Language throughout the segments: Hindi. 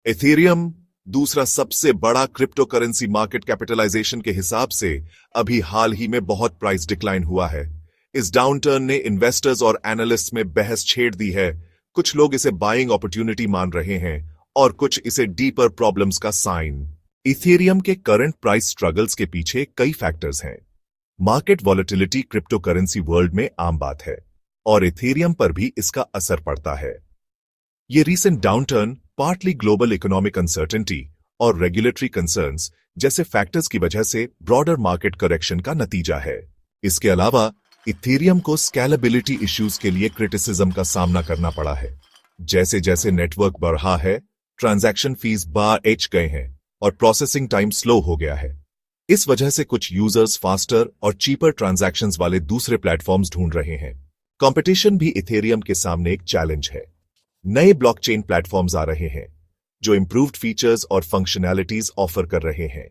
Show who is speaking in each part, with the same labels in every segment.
Speaker 1: एथेरियम दूसरा सबसे बड़ा क्रिप्टो करेंसी मार्केट कैपिटलाइजेशन के हिसाब से अभी हाल ही में बहुत प्राइस डिक्लाइन हुआ है। इस डाउनटर्न ने इन्वेस्टर्स और एनालिस्ट्स में बहस छेड़ दी है। कुछ लोग इसे बाइंग अपॉर्चुनिटी मान रहे हैं और कुछ इसे डीपर प्रॉब्लम्स का साइन। इथेरियम के करंट प्राइस स्ट्रगल्स के पीछे कई फैक्टर्स हैं। Market volatility crypto currency world में आम बात है और इथेरियम पर भी इसका असर पड़ता है। ये recent downturn partly global economic uncertainty और रेगुलेटरी कंसर्न्स जैसे फैक्टर्स की वजह से ब्रॉडर मार्केट करेक्शन का नतीजा है। इसके अलावा इथेरियम को स्केलेबिलिटी इश्यूज के लिए क्रिटिसिज्म का सामना करना पड़ा है। जैसे जैसे नेटवर्क बढ़ा है, ट्रांजैक्शन फीस बढ़ गए हैं और प्रोसेसिंग टाइम स्लो हो गया है। इस वजह से कुछ यूजर्स फास्टर और चीपर ट्रांजैक्शंस वाले दूसरे प्लेटफॉर्म्स ढूंढ रहे हैं। कंपटीशन भी इथेरियम के सामने एक चैलेंज है। नए ब्लॉकचेन प्लेटफॉर्म्स आ रहे हैं जो इंप्रूव्ड फीचर्स और फंक्शनैलिटीज ऑफर कर रहे हैं।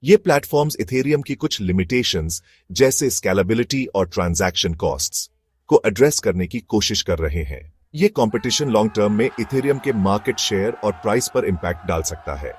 Speaker 1: ये प्लेटफॉर्म्स इथेरियम की कुछ लिमिटेशंस जैसे स्केलेबिलिटी और ट्रांजैक्शन कॉस्ट्स को एड्रेस करने की कोशिश कर रहे हैं। ये कंपटीशन लॉन्ग टर्म में इथेरियम के मार्केट शेयर और प्राइस पर इंपैक्ट डाल सकता है।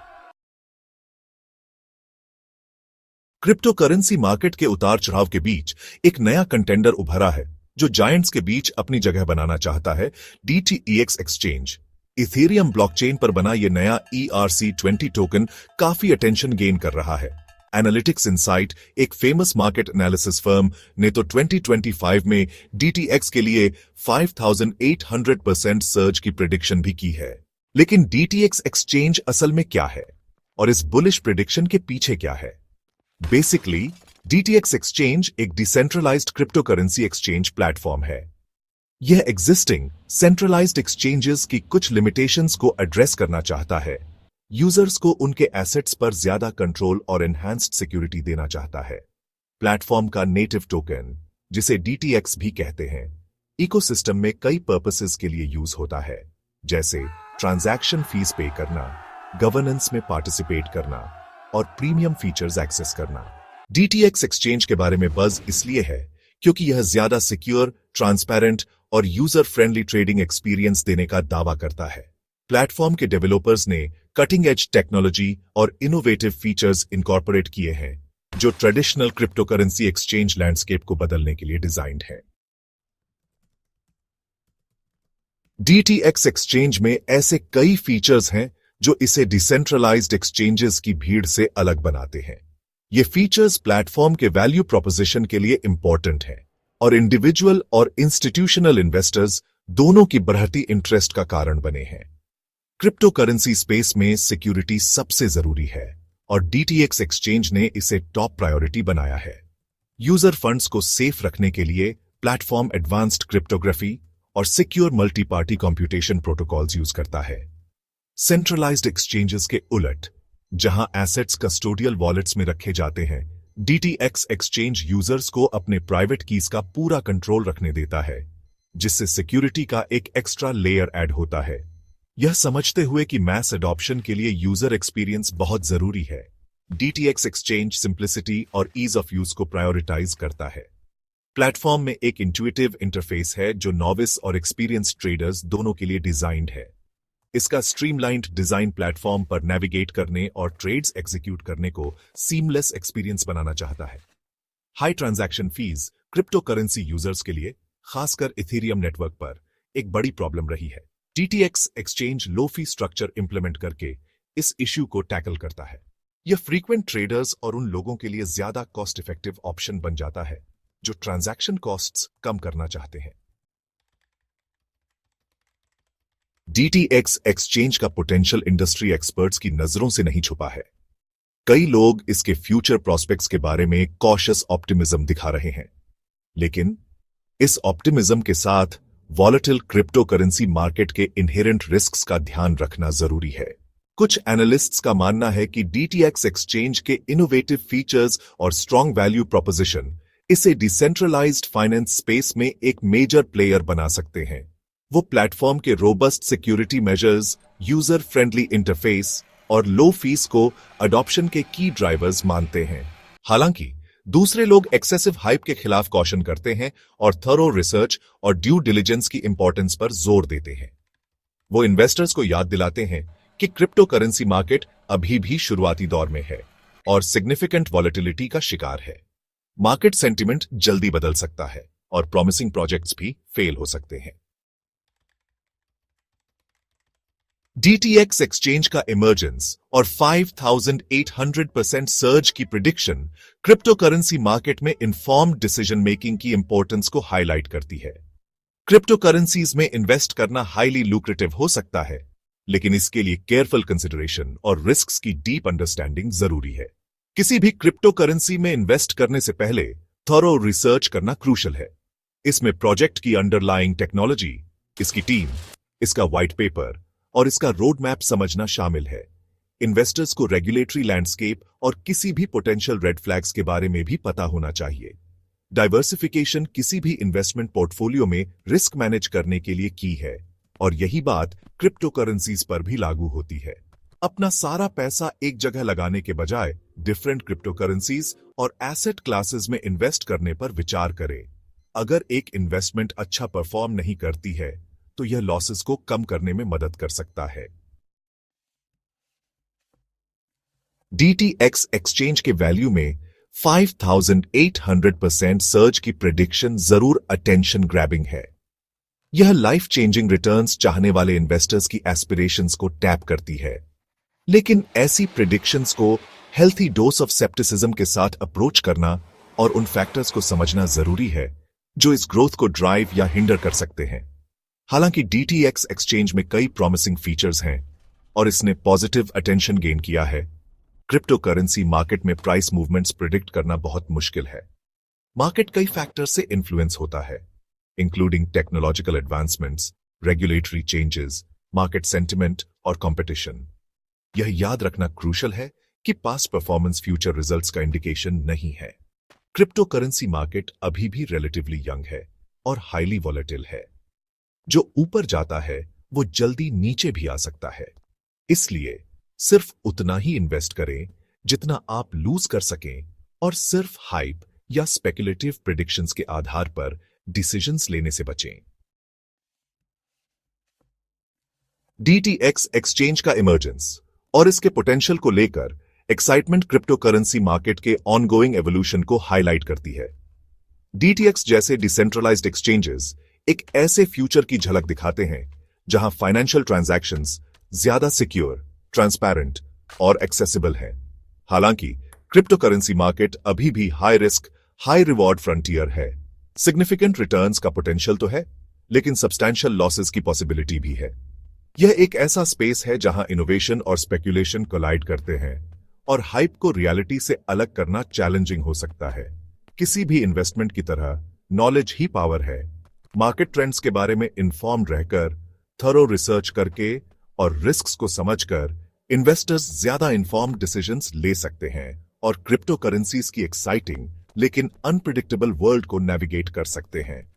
Speaker 1: क्रिप्टो करेंसी मार्केट के उतार चढ़ाव के बीच एक नया कंटेंडर उभरा है जो जायंट्स के बीच अपनी जगह बनाना चाहता है, DTEX एक्सचेंज। इथेरियम ब्लॉकचेन पर बना यह नया ERC20 टोकन काफी अटेंशन गेन कर रहा है। एनालिटिक्स इनसाइट, एक फेमस मार्केट एनालिसिस फर्म, ने तो 2025 में DTX के लिए 5800% सर्ज की प्रिडिक्शन भी की है। लेकिन DTX एक्सचेंज असल में क्या है और इस बुलिश प्रिडिक्शन के पीछे क्या है? बेसिकली DTX एक्सचेंज एक decentralised crypto currency exchange platform है। यह एग्जिस्टिंग सेंट्रलाइज्ड एक्सचेंजेस की कुछ लिमिटेशंस को एड्रेस करना चाहता है। यूजर्स को उनके एसेट्स पर ज्यादा कंट्रोल और एनहांस्ड सिक्योरिटी देना चाहता है। प्लेटफॉर्म का नेटिव टोकन, जिसे DTX भी कहते हैं, इकोसिस्टम में कई पर्पसेस के लिए यूज होता है, जैसे ट्रांजैक्शन फीस पे करना, गवर्नेंस में पार्टिसिपेट करना और प्रीमियम फीचर्स एक्सेस करना। DTX एक्सचेंज के बारे में बज़ इसलिए है क्योंकि यह ज्यादा सिक्योर, ट्रांसपेरेंट और यूजर फ्रेंडली ट्रेडिंग एक्सपीरियंस देने का दावा करता है। प्लेटफॉर्म के डेवलपर्स ने कटिंग एज टेक्नोलॉजी और इनोवेटिव फीचर्स इनकॉर्पोरेट किए हैं जो traditional crypto currency exchange landscape को बदलने के लिए डिजाइन्ड है। DTX एक्सचेंज में ऐसे कई फीचर्स हैं जो इसे डिसेंट्रलाइज्ड एक्सचेंजेस की भीड़ से अलग बनाते हैं। ये फीचर्स प्लेटफॉर्म के वैल्यू प्रोपोजिशन के लिए इंपॉर्टेंट हैं और इंडिविजुअल और इंस्टीट्यूशनल इन्वेस्टर्स दोनों की बढ़ती इंटरेस्ट का कारण बने हैं। क्रिप्टो करेंसी स्पेस में सिक्योरिटी सबसे जरूरी है और DTX एक्सचेंज ने इसे टॉप प्रायोरिटी बनाया है। यूजर फंड्स को सेफ रखने के लिए प्लेटफॉर्म एडवांस्ड क्रिप्टोग्राफी और secure multi party computation protocols use करता है। सेंट्रलाइज्ड एक्सचेंजेस के उलट, जहां एसेट्स कस्टोडियल वॉलेट्स में रखे जाते हैं, DTX एक्सचेंज यूजर्स को अपने प्राइवेट कीज का पूरा कंट्रोल रखने देता है, जिससे सिक्योरिटी का एक एक्स्ट्रा लेयर ऐड होता है। यह समझते हुए कि मैस एडॉप्शन के लिए यूजर एक्सपीरियंस बहुत जरूरी है, DTX एक्सचेंज सिंप्लिसिटी और ईज ऑफ यूज को प्रायोरिटाइज करता है। प्लेटफॉर्म में एक इंट्यूटिव इंटरफेस है जो नॉविस और एक्सपीरियंस ट्रेडर्स दोनों के लिए डिजाइन्ड है। इसका स्ट्रीमलाइन्ड डिजाइन प्लेटफॉर्म पर नेविगेट करने और ट्रेड्स एग्जीक्यूट करने को सीमलेस एक्सपीरियंस बनाना चाहता है। High transaction fees crypto currency users के लिए, खासकर इथेरियम नेटवर्क पर, एक बड़ी प्रॉब्लम रही है। DTX एक्सचेंज लो फी स्ट्रक्चर इंप्लीमेंट करके इस इश्यू को टैकल करता है। यह फ्रीक्वेंट ट्रेडर्स और उन लोगों के लिए ज्यादा कॉस्ट इफेक्टिव ऑप्शन बन जाता है जो ट्रांजैक्शन कॉस्ट्स कम करना चाहते हैं। DTX एक्सचेंज का पोटेंशियल इंडस्ट्री एक्सपर्ट्स की नजरों से नहीं छुपा है। कई लोग इसके फ्यूचर प्रोस्पेक्ट्स के बारे में कॉशियस ऑप्टिमिज्म दिखा रहे हैं, लेकिन इस ऑप्टिमिज्म के साथ वॉलेटिल क्रिप्टो करेंसी मार्केट के इनहेरेंट रिस्क्स का ध्यान रखना जरूरी है। कुछ एनालिस्ट्स का मानना है कि DTX एक्सचेंज के इनोवेटिव फीचर्स और स्ट्रॉन्ग वैल्यू प्रोपोजिशन इसे डिसेंट्रलाइज्ड फाइनेंस स्पेस में एक मेजर प्लेयर बना सकते हैं। वो प्लेटफॉर्म के robust security measures, user friendly interface और लो फीस को अडॉप्शन के की ड्राइवर्स मानते हैं। हालांकि दूसरे लोग एक्सेसिव हाइप के खिलाफ कॉशन करते हैं और थरो रिसर्च और ड्यू डिलिजेंस की इंपॉर्टेंस पर जोर देते हैं। वो इन्वेस्टर्स को याद दिलाते हैं कि क्रिप्टो करेंसी मार्केट अभी भी शुरुआती दौर में है और सिग्निफिकेंट वॉलेटिलिटी का शिकार है। मार्केट सेंटिमेंट जल्दी बदल सकता है और प्रॉमिसिंग प्रोजेक्ट्स भी फेल हो सकते हैं। DTX एक्सचेंज का इमर्जेंस और 5,800% सर्ज की प्रिडिक्शन क्रिप्टो करेंसी मार्केट में इन्फॉर्म्ड डिसीजन मेकिंग की इंपॉर्टेंस को हाईलाइट करती है। क्रिप्टो करेंसीज में इन्वेस्ट करना हाईली लुक्रेटिव हो सकता है, लेकिन इसके लिए केयरफुल कंसिडरेशन और रिस्क्स की डीप अंडरस्टैंडिंग जरूरी है। किसी भी क्रिप्टो करेंसी में इन्वेस्ट करने से पहले थॉरो रिसर्च करना क्रूशल है। इसमें प्रोजेक्ट की अंडरलाइंग टेक्नोलॉजी, इसकी टीम, इसका व्हाइट पेपर और इसका रोड मैप समझना शामिल है। इन्वेस्टर्स को रेगुलेटरी लैंडस्केप और किसी भी पोटेंशियल रेड फ्लैग्स के बारे में भी पता होना चाहिए। डाइवर्सिफिकेशन किसी भी इन्वेस्टमेंट पोर्टफोलियो में रिस्क मैनेज करने के लिए की है, और यही बात क्रिप्टो करेंसीज पर भी लागू होती है। अपना सारा पैसा एक जगह लगाने के बजाय डिफरेंट क्रिप्टो करेंसीज और एसेट क्लासेस में इन्वेस्ट करने पर विचार करें। अगर एक इन्वेस्टमेंट अच्छा परफॉर्म नहीं करती है तो यह लॉसेस को कम करने में मदद कर सकता है। DTX एक्सचेंज के वैल्यू में 5,800% सर्ज की प्रिडिक्शन जरूर अटेंशन ग्रैबिंग है। यह लाइफ चेंजिंग रिटर्न्स चाहने वाले इन्वेस्टर्स की एस्पिरेशंस को टैप करती है, लेकिन ऐसी प्रिडिक्शंस को हेल्थी डोज ऑफ सेप्टिसिज्म के साथ अप्रोच करना और उन फैक्टर्स को समझना जरूरी है जो इस ग्रोथ को ड्राइव या हिंडर कर सकते हैं। हालांकि DTX एक्सचेंज में कई प्रॉमिसिंग फीचर्स हैं और इसने पॉजिटिव अटेंशन गेन किया है, क्रिप्टो करेंसी मार्केट में प्राइस मूवमेंट्स प्रिडिक्ट करना बहुत मुश्किल है। मार्केट कई फैक्टर से इन्फ्लुएंस होता है, including technological advancements, regulatory changes, market sentiment और कंपटीशन। यह याद रखना क्रूशल है कि पास्ट परफॉर्मेंस फ्यूचर रिजल्ट्स का इंडिकेशन नहीं है। क्रिप्टो करेंसी मार्केट अभी भी रिलेटिवली यंग है और हाईली वॉलेटिल है। जो ऊपर जाता है वो जल्दी नीचे भी आ सकता है, इसलिए सिर्फ उतना ही इन्वेस्ट करें जितना आप लूज कर सकें और सिर्फ हाइप या स्पेकुलेटिव प्रेडिक्शंस के आधार पर डिसीजंस लेने से बचें। DTX एक्सचेंज का इमर्जेंस और इसके पोटेंशियल को लेकर एक्साइटमेंट क्रिप्टो करेंसी मार्केट के ऑनगोइंग एवोल्यूशन को हाईलाइट करती है। DTX जैसे डिसेंट्रलाइज्ड एक्सचेंजेस एक ऐसे फ्यूचर की झलक दिखाते हैं जहां फाइनेंशियल ट्रांजैक्शंस ज्यादा सिक्योर, ट्रांसपेरेंट और एक्सेसिबल हैं। हालांकि क्रिप्टो करेंसी मार्केट अभी भी high risk, high reward frontier है। सिग्निफिकेंट रिटर्न्स का पोटेंशियल तो है, लेकिन सब्सटैंशियल लॉसेस की पॉसिबिलिटी भी है। यह एक ऐसा स्पेस है जहां इनोवेशन और स्पेकुलेशन कोलाइड करते हैं और हाइप को रियलिटी से अलग करना चैलेंजिंग हो सकता है। किसी भी इन्वेस्टमेंट की तरह नॉलेज ही पावर है। मार्केट ट्रेंड्स के बारे में इन्फॉर्म्ड रहकर, थरो रिसर्च करके और रिस्क्स को समझकर इन्वेस्टर्स ज्यादा इन्फॉर्म्ड डिसीजंस ले सकते हैं और क्रिप्टो करेंसीज की एक्साइटिंग लेकिन अनप्रिडिक्टेबल वर्ल्ड को नेविगेट कर सकते हैं।